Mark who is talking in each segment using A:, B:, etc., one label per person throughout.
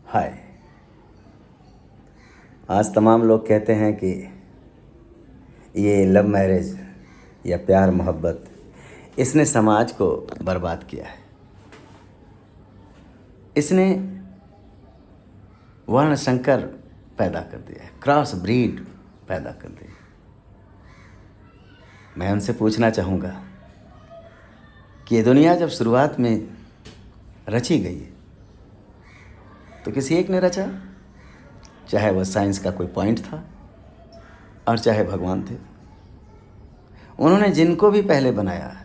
A: हाय। आज तमाम लोग कहते हैं कि ये लव मैरिज या प्यार मोहब्बत इसने समाज को बर्बाद किया है। इसने वर्ण संकर पैदा कर दिया है, क्रॉस ब्रीड पैदा कर दी। मैं उनसे पूछना चाहूँगा कि ये दुनिया जब शुरुआत में रची गई तो किसी एक ने रचा, चाहे वह साइंस का कोई पॉइंट था और चाहे भगवान थे। उन्होंने जिनको भी पहले बनाया,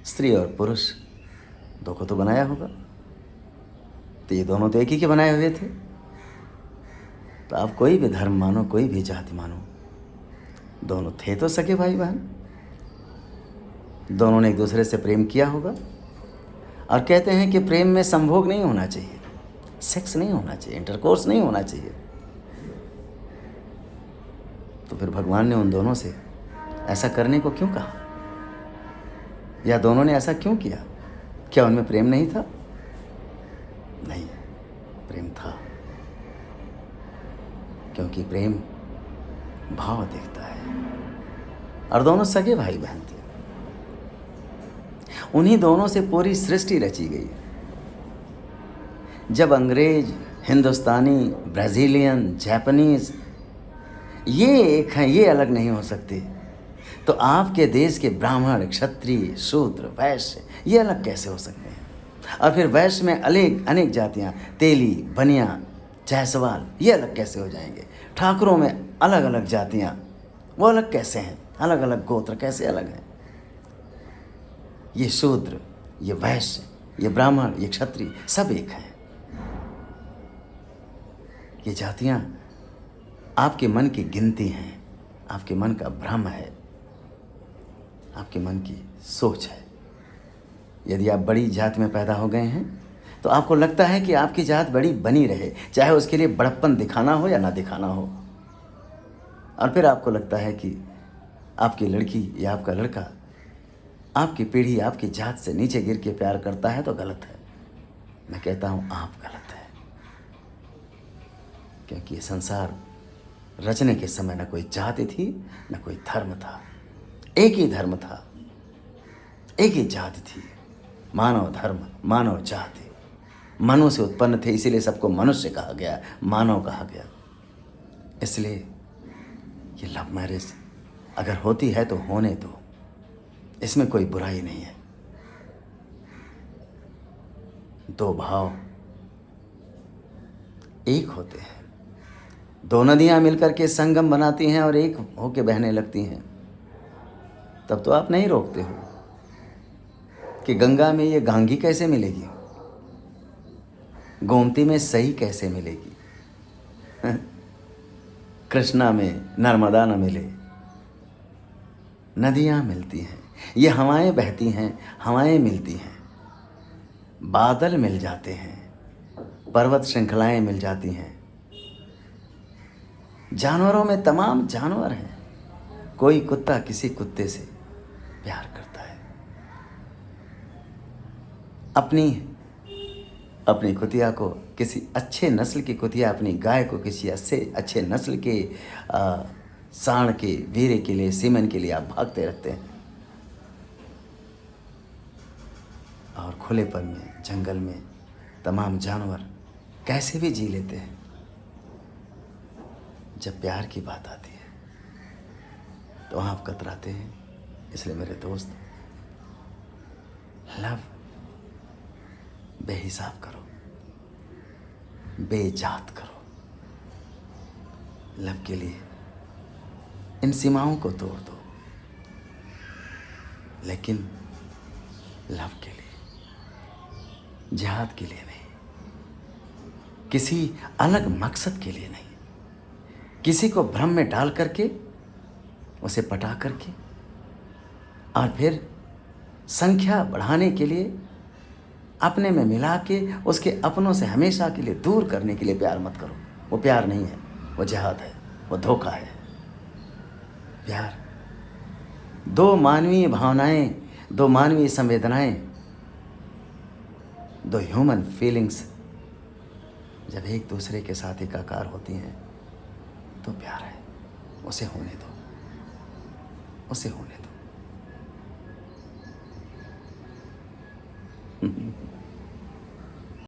A: स्त्री और पुरुष दो को तो बनाया होगा, तो ये दोनों तो एक ही के बनाए हुए थे। तो आप कोई भी धर्म मानो, कोई भी जाति मानो, दोनों थे तो सगे भाई बहन। दोनों ने एक दूसरे से प्रेम किया होगा और कहते हैं कि प्रेम में संभोग नहीं होना चाहिए, सेक्स नहीं होना चाहिए, इंटरकोर्स नहीं होना चाहिए। तो फिर भगवान ने उन दोनों से ऐसा करने को क्यों कहा, या दोनों ने ऐसा क्यों किया? क्या उनमें प्रेम नहीं था? नहीं, प्रेम था, क्योंकि प्रेम भाव दिखता है। और दोनों सगे भाई बहन थे। उन्हीं दोनों से पूरी सृष्टि रची गई। जब अंग्रेज, हिंदुस्तानी, ब्राज़ीलियन, जापानीज ये एक हैं, ये अलग नहीं हो सकते, तो आपके देश के ब्राह्मण, क्षत्रिय, शूद्र, वैश्य ये अलग कैसे हो सकते हैं? और फिर वैश्य में अनेक जातियाँ, तेली, बनिया, जायसवाल ये अलग कैसे हो जाएंगे? ठाकुरों में अलग अलग जातियाँ, वो अलग कैसे हैं? अलग अलग गोत्र कैसे अलग हैं? ये शूद्र, ये वैश्य, ये ब्राह्मण, ये क्षत्रिय सब एक हैं। ये जातियाँ आपके मन की गिनती हैं, आपके मन का भ्रम है, आपके मन की सोच है। यदि आप बड़ी जात में पैदा हो गए हैं तो आपको लगता है कि आपकी जात बड़ी बनी रहे, चाहे उसके लिए बड़प्पन दिखाना हो या ना दिखाना हो। और फिर आपको लगता है कि आपकी लड़की या आपका लड़का आपकी पीढ़ी, आपकी जात से नीचे गिर के प्यार करता है तो गलत है। मैं कहता हूँ आप गलत है, क्योंकि ये संसार रचने के समय न कोई जाति थी न कोई धर्म था, एक ही धर्म था, एक ही जाति थी, मानव धर्म, मानव जाति। मनु से उत्पन्न थे, इसीलिए सबको मनुष्य कहा गया, मानव कहा गया। इसलिए ये लव मैरिज अगर होती है तो होने दो, इसमें कोई बुराई नहीं है। दो भाव एक होते हैं, दो नदियां मिलकर के संगम बनाती हैं और एक होके बहने लगती हैं। तब तो आप नहीं रोकते हो कि गंगा में ये गांगी कैसे मिलेगी, गोमती में सही कैसे मिलेगी, कृष्णा में नर्मदा न मिले। नदियां मिलती हैं, ये हवाएं बहती हैं, हवाएं मिलती हैं, बादल मिल जाते हैं, पर्वत श्रृंखलाएं मिल जाती हैं। जानवरों में तमाम जानवर हैं, कोई कुत्ता किसी कुत्ते से प्यार करता है। अपनी कुतिया को, किसी अच्छे नस्ल की कुतिया अपनी गाय को किसी अच्छे नस्ल के सांड के, वीरे के लिए, सीमन के लिए आप भागते रहते हैं। और खुलेपन में, जंगल में तमाम जानवर कैसे भी जी लेते हैं। जब प्यार की बात आती है तो आप कतराते हैं। इसलिए मेरे दोस्त, लव बेहिसाब करो, बेजात करो। लव के लिए इन सीमाओं को तोड़ दो, लेकिन लव के लिए, जिहाद के लिए नहीं, किसी अलग मकसद के लिए नहीं, किसी को भ्रम में डाल करके, उसे पटा करके और फिर संख्या बढ़ाने के लिए, अपने में मिला के उसके अपनों से हमेशा के लिए दूर करने के लिए प्यार मत करो। वो प्यार नहीं है, वो जिहाद है, वो धोखा है। प्यार दो मानवीय भावनाएं, दो मानवीय संवेदनाएं, दो ह्यूमन फीलिंग्स जब एक दूसरे के साथ एकाकार होती हैं तो प्यार है। उसे होने दो, उसे होने दो।